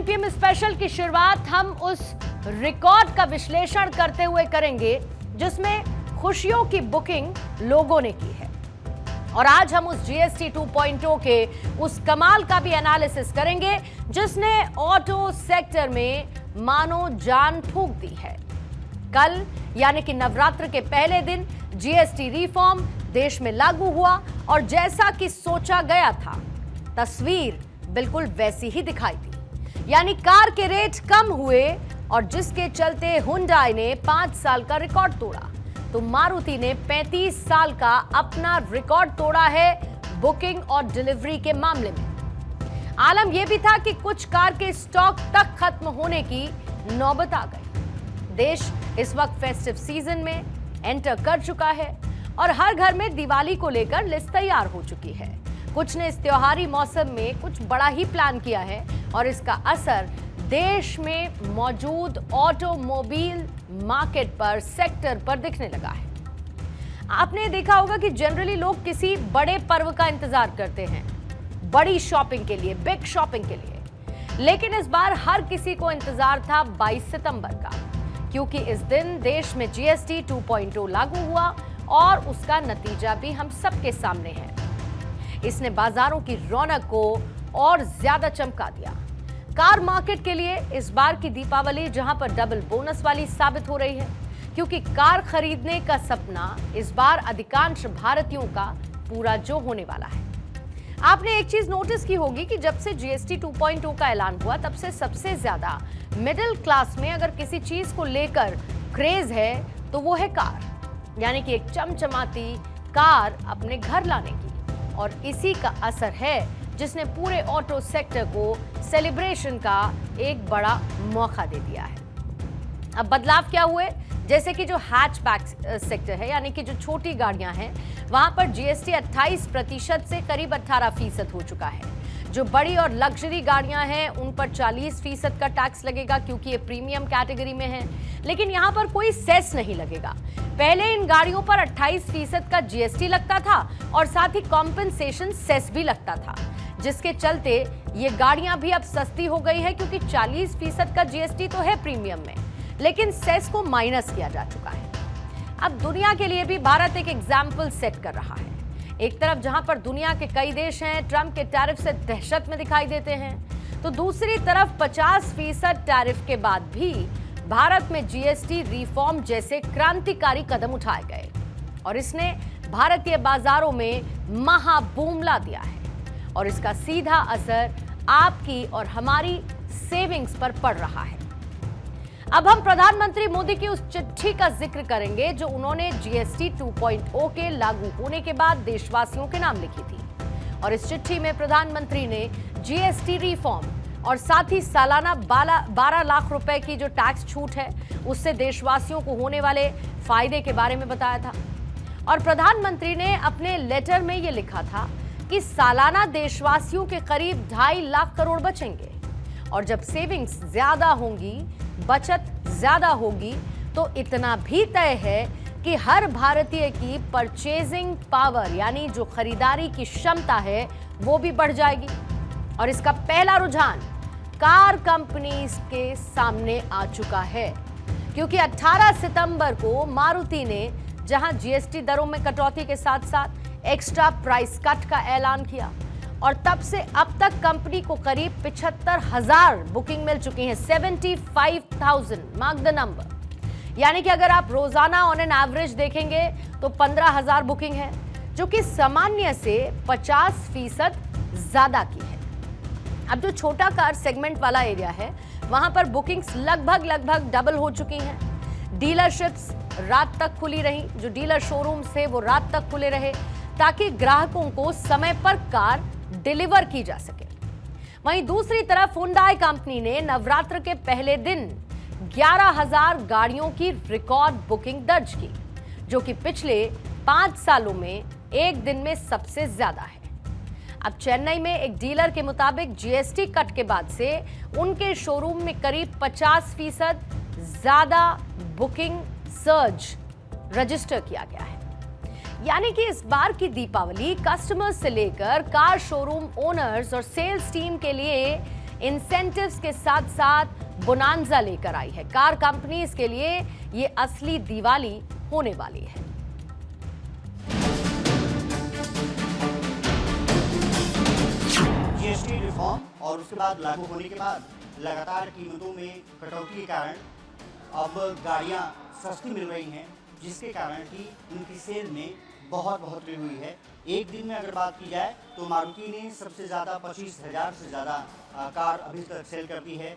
9pm special की शुरुआत हम उस रिकॉर्ड का विश्लेषण करते हुए करेंगे जिसमें खुशियों की बुकिंग लोगों ने की है। और आज हम उस जीएसटी 2.0 के उस कमाल का भी एनालिसिस करेंगे जिसने ऑटो सेक्टर में मानो जान फूंक दी है। कल यानी कि नवरात्र के पहले दिन जीएसटी रिफॉर्म देश में लागू हुआ और जैसा कि सोचा गया था तस्वीर बिल्कुल वैसी ही दिखाई दी। यानी कार के रेट कम हुए और जिसके चलते हुंडई ने 5 साल का रिकॉर्ड तोड़ा तो मारुति ने 35 साल का अपना रिकॉर्ड तोड़ा है बुकिंग और डिलीवरी के मामले में। आलम यह भी था कि कुछ कार के स्टॉक तक खत्म होने की नौबत आ गई। देश इस वक्त फेस्टिव सीजन में एंटर कर चुका है और हर घर में दिवाली को लेकर लिस्ट तैयार हो चुकी है। कुछ ने इस त्योहारी मौसम में कुछ बड़ा ही प्लान किया है और इसका असर देश में मौजूद ऑटोमोबाइल मार्केट पर, सेक्टर पर दिखने लगा है। आपने देखा होगा कि जनरली लोग किसी बड़े पर्व का इंतजार करते हैं, बड़ी शॉपिंग के लिए, बिग शॉपिंग के लिए। लेकिन इस बार हर किसी को इंतजार था 22 सितंबर का, क्योंकि इस दिन देश में जीएसटी 2.0 लागू हुआ और उसका नतीजा भी हम सबके सामने है। इसने बाजारों की रौनक को और ज्यादा चमका दिया। कार मार्केट के लिए इस बार की दीपावली जहां पर डबल बोनस वाली साबित हो रही है, क्योंकि कार खरीदने का सपना इस बार अधिकांश भारतीयों का पूरा जो होने वाला है। आपने एक चीज नोटिस की होगी कि जब से जीएसटी 2.0 का ऐलान हुआ तब से सबसे ज्यादा मिडिल क्लास में अगर किसी चीज को लेकर क्रेज है तो वो है कार, यानी कि एक चमचमाती कार अपने घर लाने की। और इसी का असर है जिसने पूरे ऑटो सेक्टर को सेलिब्रेशन का एक बड़ा मौका दे दिया है। अब बदलाव क्या हुए, जैसे कि जो हैचबैक सेक्टर है यानी कि जो छोटी गाड़ियां हैं वहां पर जीएसटी 28% से करीब 18% हो चुका है। जो बड़ी और लग्जरी गाड़ियां हैं उन पर 40% का टैक्स लगेगा क्योंकि ये प्रीमियम कैटेगरी में है, लेकिन यहां पर कोई सेस नहीं लगेगा। पहले इन गाड़ियों पर 28% का जीएसटी लगता था और साथ ही कॉम्पेंसेशन सेस भी लगता था, जिसके चलते ये गाड़ियां भी अब सस्ती हो गई है क्योंकि 40% का जीएसटी तो है प्रीमियम में, लेकिन सेस को माइनस किया जा चुका है। अब दुनिया के लिए भी भारत एक एग्जाम्पल सेट कर रहा है। एक तरफ जहां पर दुनिया के कई देश हैं ट्रंप के टैरिफ से दहशत में दिखाई देते हैं, तो दूसरी तरफ 50% टैरिफ के बाद भी भारत में जीएसटी रिफॉर्म जैसे क्रांतिकारी कदम उठाए गए और इसने भारतीय बाजारों में महाबूम ला दिया है और इसका सीधा असर आपकी और हमारी सेविंग्स पर पड़ रहा है। अब हम प्रधानमंत्री मोदी की उस चिट्ठी का जिक्र करेंगे जो उन्होंने जीएसटी 2.0 के लागू होने के बाद देशवासियों के नाम लिखी थी। और इस चिट्ठी में प्रधानमंत्री ने जीएसटी रिफॉर्म और साथ ही सालाना 12 लाख रुपए की जो टैक्स छूट है उससे देशवासियों को होने वाले फायदे के बारे में बताया था। और प्रधानमंत्री ने अपने लेटर में यह लिखा था कि सालाना देशवासियों के करीब 2.5 लाख करोड़ बचेंगे और जब सेविंग्स ज्यादा होंगी, बचत ज्यादा होगी तो इतना भी तय है कि हर भारतीय की परचेजिंग पावर यानी जो खरीदारी की क्षमता है वो भी बढ़ जाएगी। और इसका पहला रुझान कार कंपनीज के सामने आ चुका है, क्योंकि 18 सितंबर को मारुति ने जहां जीएसटी दरों में कटौती के साथ साथ एक्स्ट्रा प्राइस कट का ऐलान किया और तब से अब तक कंपनी को करीब 75,000 बुकिंग मिल चुकी है। 75,000, मार्क द नंबर। यानी कि अगर आप रोजाना ऑन एन एवरेज देखेंगे तो 15,000 बुकिंग है, जो कि सामान्य से 50% ज्यादा की है। अब जो छोटा कार सेगमेंट वाला एरिया है वहां पर बुकिंग्स लगभग डबल हो चुकी हैं। डीलरशिप्स रात तक खुली रही, जो डीलर शोरूम्स थे वो रात तक खुले रहे ताकि ग्राहकों को समय पर कार डिलीवर की जा सके। वहीं दूसरी तरफ हुंडई कंपनी ने नवरात्र के पहले दिन 11,000 गाड़ियों की रिकॉर्ड बुकिंग दर्ज की, जो कि पिछले 5 सालों में एक दिन में सबसे ज्यादा है। अब चेन्नई में एक डीलर के मुताबिक जीएसटी कट के बाद से उनके शोरूम में करीब 50% ज्यादा बुकिंग सर्ज रजिस्टर किया गया है। यानी कि इस बार की दीपावली कस्टमर्स से लेकर कार शोरूम ओनर्स और सेल्स टीम के लिए इंसेंटिव्स के साथ साथ बोनांजा लेकर आई है। कार कंपनीज के लिए ये असली दिवाली होने वाली है। जीएसटी रिफॉर्म और उसके बाद लागू होने के बाद लगातार कीमतों में कटौती के कारण अब गाड़ियां सस्ती मिल रही हैं, जिसके कारण कि उनकी सेल में बहुत बढ़ोतरी हुई है। एक दिन में अगर बात की जाए तो मारुति ने सबसे ज़्यादा 25,000 से ज़्यादा कार अभी तक सेल कर दी है।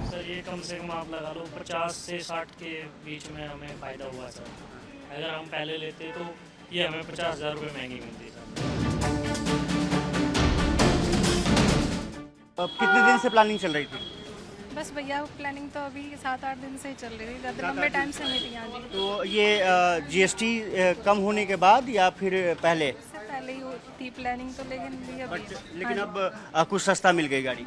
सर ये कम से कम आप लगा लो 50 से 60 के बीच में हमें फ़ायदा हुआ सर। अगर हम पहले लेते तो ये हमें 50,000 रुपये महंगी मिलती सर। कितने दिन से प्लानिंग चल रही थी? बस भैया प्लानिंग तो अभी 7-8 दिन से ही चल रही थी, ज़्यादा लंबे टाइम से नहीं थी। हाँ जी, तो ये जीएसटी कम होने के बाद या फिर पहले? इससे पहले ही थी प्लानिंग तो, लेकिन अब कुछ सस्ता मिल गई गाड़ी।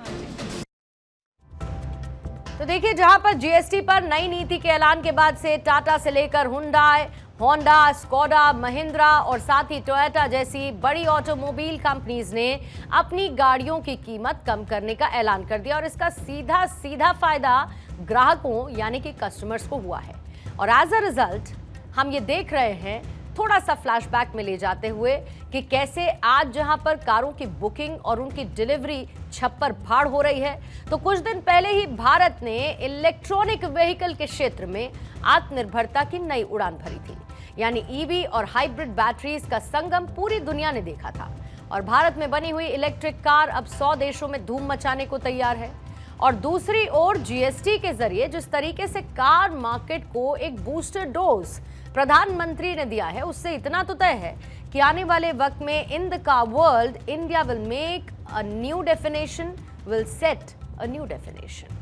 तो देखिए, जहां पर जीएसटी पर नई नीति के ऐलान के बाद से टाटा से लेकर हुंडई, होंडा, स्कोडा, महिंद्रा और साथ ही टोयोटा जैसी बड़ी ऑटोमोबाइल कंपनीज ने अपनी गाड़ियों की कीमत कम करने का ऐलान कर दिया और इसका सीधा सीधा फायदा ग्राहकों यानी कि कस्टमर्स को हुआ है। और एज अ रिजल्ट हम ये देख रहे हैं, थोड़ा सा फ्लैशबैक में ले जाते हुए, कि कैसे आज जहां पर कारों की बुकिंग और उनकी डिलीवरी छप्पर फाड़ हो रही है, तो कुछ दिन पहले ही भारत ने इलेक्ट्रॉनिक व्हीकल के क्षेत्र में आत्मनिर्भरता की नई उड़ान भरी थी। यानी ईवी और हाइब्रिड बैटरीज का संगम पूरी दुनिया ने देखा था और भारत में बनी हुई इलेक्ट्रिक कार अब 100 देशों में धूम मचाने को तैयार है। और दूसरी ओर जीएसटी के जरिए जिस तरीके से कार मार्केट को एक बूस्टर डोज प्रधानमंत्री ने दिया है, उससे इतना तो तय है कि आने वाले वक्त में in the car world India will make a new definition, will set a new definition.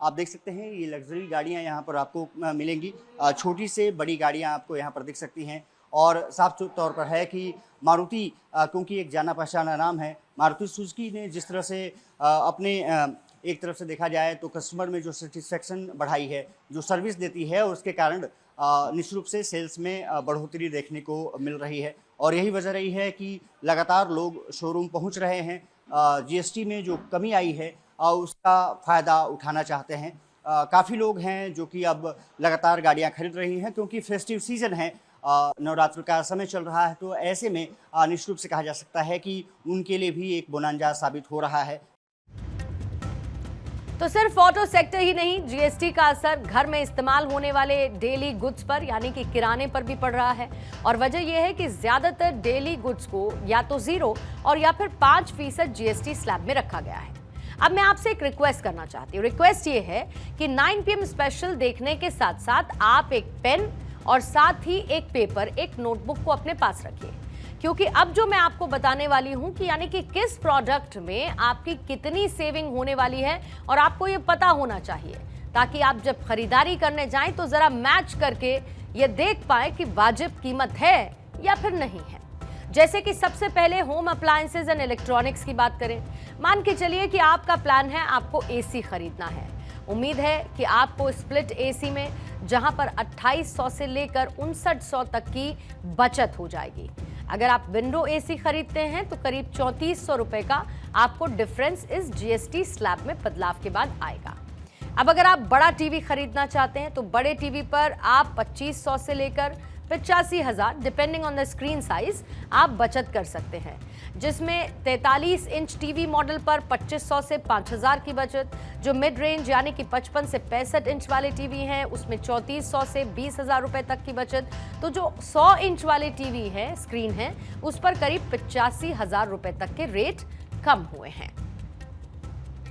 आप देख सकते हैं ये लग्जरी गाड़ियां यहाँ पर आपको मिलेंगी। छोटी से बड़ी गाड़ियां आपको यहाँ पर दिख सकती हैं और साफ तौर पर है कि मारुति क्योंकि एक जाना पहचाना नाम है, मारुति सुजुकी ने जिस तरह से अपने एक तरफ से देखा जाए तो कस्टमर में जो सेटिस्फेक्शन बढ़ाई है, जो सर्विस देती है, उसके कारण निश्चित रूप से सेल्स में बढ़ोतरी देखने को मिल रही है। और यही वजह रही है कि लगातार लोग शोरूम पहुँच रहे हैं। जीएसटी में जो कमी आई है उसका फ़ायदा उठाना चाहते हैं। काफ़ी लोग हैं जो कि अब लगातार गाड़ियां खरीद रही हैं क्योंकि फेस्टिव सीज़न है, नवरात्र का समय चल रहा है, तो ऐसे में निश्चित रूप से कहा जा सकता है कि उनके लिए भी एक बोनांजा साबित हो रहा है। तो सिर्फ ऑटो सेक्टर ही नहीं, जीएसटी का असर घर में इस्तेमाल होने वाले डेली गुड्स पर यानी कि किराने पर भी पड़ रहा है। और वजह यह है कि ज्यादातर डेली गुड्स को या तो 0 और या फिर 5% जीएसटी स्लैब में रखा गया है। अब मैं आपसे एक रिक्वेस्ट करना चाहती हूँ। रिक्वेस्ट ये है कि 9 PM स्पेशल देखने के साथ साथ आप एक पेन और साथ ही एक पेपर, एक नोटबुक को अपने पास रखिए, क्योंकि अब जो मैं आपको बताने वाली हूं कि यानी कि किस प्रोडक्ट में आपकी कितनी सेविंग होने वाली है और आपको ये पता होना चाहिए, ताकि आप जब खरीदारी करने जाएं तो जरा मैच करके ये देख पाए कि वाजिब कीमत है या फिर नहीं है। जैसे कि सबसे पहले होम अप्लायंसेज एंड इलेक्ट्रॉनिक्स की बात करें। मान के चलिए कि आपका प्लान है, आपको एसी खरीदना है। उम्मीद है कि आपको स्प्लिट एसी में जहां पर 2800 से लेकर 5900 तक की बचत हो जाएगी। अगर आप विंडो एसी खरीदते हैं तो करीब 3400 रुपए का आपको डिफरेंस इस जीएसटी स्लैब में बदलाव के बाद आएगा। अब अगर आप बड़ा टीवी खरीदना चाहते हैं तो बड़े टीवी पर आप 2500 से लेकर 85,000 depending on the screen size आप बचत कर सकते हैं, जिसमें 43 इंच टीवी मॉडल पर 2500 से 5000 की बचत। जो मिड रेंज यानी कि 55 से 65 इंच वाले टीवी हैं उसमें 3400 से 20,000 रुपए तक की बचत। तो जो 100 इंच वाले टीवी है, स्क्रीन है, उस पर करीब 85,000 रुपए तक के रेट कम हुए हैं।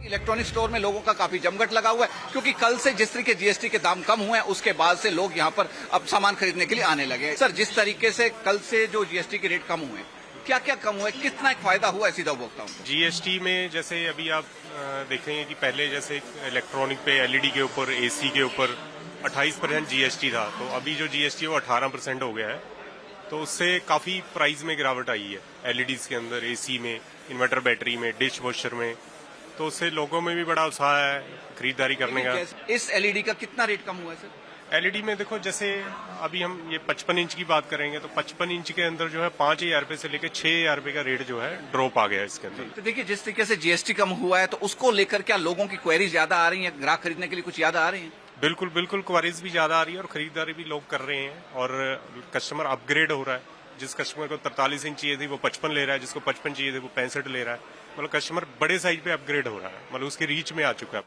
इलेक्ट्रॉनिक स्टोर में लोगों का काफी जमघट लगा हुआ है, क्योंकि कल से जिस तरीके जीएसटी के दाम कम हुए हैं उसके बाद से लोग यहां पर अब सामान खरीदने के लिए आने लगे। सर, जिस तरीके से कल से जो जीएसटी के रेट कम हुए, क्या क्या कम हुआ है, कितना फायदा हुआ है सीधा उपभोक्ताओं को? जीएसटी में जैसे अभी आप देखेंगे कि पहले जैसे इलेक्ट्रॉनिक पे एलईडी के ऊपर, एसी के ऊपर 28% जीएसटी था, तो अभी जो जीएसटी है वो 18% हो गया है। तो उससे काफी प्राइस में गिरावट आई है एलईडीज के अंदर, एसी में, इन्वर्टर बैटरी में, डिश वॉशर में। तो उससे लोगों में भी बड़ा उत्साह है खरीदारी करने का। इस एलईडी का कितना रेट कम हुआ है सर? एलईडी में देखो, जैसे अभी हम ये 55 इंच की बात करेंगे तो 55 इंच के अंदर जो है 5,000 रुपए से लेकर 6,000 रुपए का रेट जो है ड्रॉप आ गया इसके अंदर। तो देखिए, जिस तरीके से जीएसटी कम हुआ है तो उसको लेकर क्या लोगों की क्वेरी ज्यादा आ रही है, ग्राहक खरीदने के लिए कुछ ज्यादा आ रही है? बिल्कुल बिल्कुल, क्वारीज भी ज्यादा आ रही है और खरीदारी भी लोग कर रहे हैं और कस्टमर अपग्रेड हो रहा है। जिस कस्टमर को 43 इंच चाहिए थी वो 55 ले रहा है, जिसको 55 चाहिए थे वो 65 ले रहा है। मतलब कस्टमर बड़े साइज पे अपग्रेड हो रहा है, मतलब उसकी रीच में आ चुका है।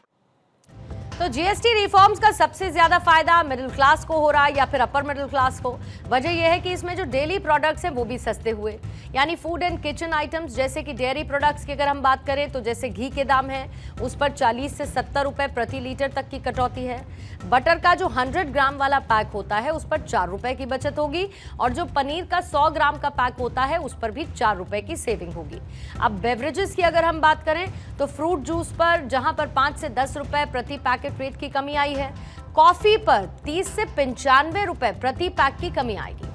तो जीएसटी रिफॉर्म्स का सबसे ज्यादा फायदा मिडिल क्लास को हो रहा है या फिर अपर मिडिल क्लास को? वजह यह है कि इसमें जो डेली प्रोडक्ट्स हैं वो भी सस्ते हुए, यानी फूड एंड किचन आइटम्स जैसे कि डेयरी प्रोडक्ट्स की अगर हम बात करें तो जैसे घी के दाम हैं उस पर 40 से 70 रुपए प्रति लीटर तक की कटौती है। बटर का जो 100 ग्राम वाला पैक होता है उस पर 4 रुपए की बचत होगी और जो पनीर का 100 ग्राम का पैक होता है उस पर भी 4 रुपए की सेविंग होगी। अब बेवरेजेस की अगर हम बात करें तो फ्रूट जूस पर जहां पर 5 से 10 रुपए प्रति पैकेट रेट की कमी आई है, कॉफी पर 30 से 95 रुपए प्रति पैक की कमी आएगी।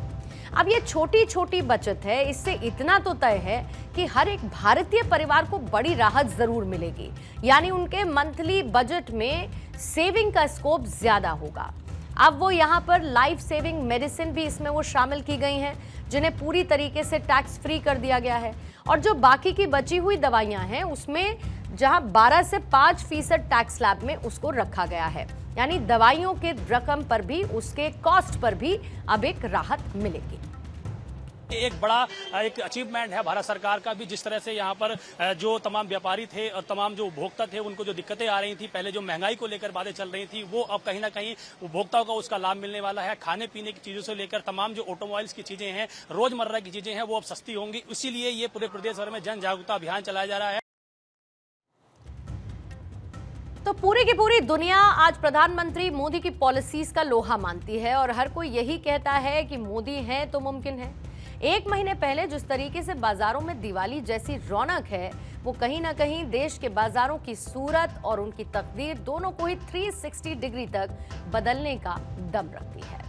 अब ये छोटी छोटी बचत है, इससे इतना तो तय है कि हर एक भारतीय परिवार को बड़ी राहत जरूर मिलेगी, यानी उनके मंथली बजट में सेविंग का स्कोप ज्यादा होगा। अब वो यहाँ पर लाइफ सेविंग मेडिसिन भी इसमें वो शामिल की गई हैं जिन्हें पूरी तरीके से टैक्स फ्री कर दिया गया है और जो बाकी की बची हुई दवाइयां हैं उसमें जहां 12 से 5% टैक्स स्लैब में उसको रखा गया है, यानी दवाइयों के रकम पर भी उसके कॉस्ट पर भी अब एक राहत मिलेगी। एक बड़ा एक अचीवमेंट है भारत सरकार का भी, जिस तरह से यहाँ पर जो तमाम व्यापारी थे और तमाम जो उपभोक्ता थे उनको जो दिक्कतें आ रही थी, पहले जो महंगाई को लेकर बातें चल रही थी वो अब कहीं ना कहीं उपभोक्ताओं को उसका लाभ मिलने वाला है। खाने पीने की चीजों से लेकर तमाम जो ऑटोमोबाइल्स की चीजें हैं, रोजमर्रा की चीजें हैं, वो अब सस्ती होंगी। इसीलिए ये पूरे प्रदेश भर में जन जागरूकता अभियान चलाया जा रहा है। तो पूरी की पूरी दुनिया आज प्रधानमंत्री मोदी की पॉलिसीज का लोहा मानती है और हर कोई यही कहता है कि मोदी है तो मुमकिन है। एक महीने पहले जिस तरीके से बाजारों में दिवाली जैसी रौनक है वो कहीं ना कहीं देश के बाजारों की सूरत और उनकी तकदीर दोनों को ही 360 डिग्री तक बदलने का दम रखती है।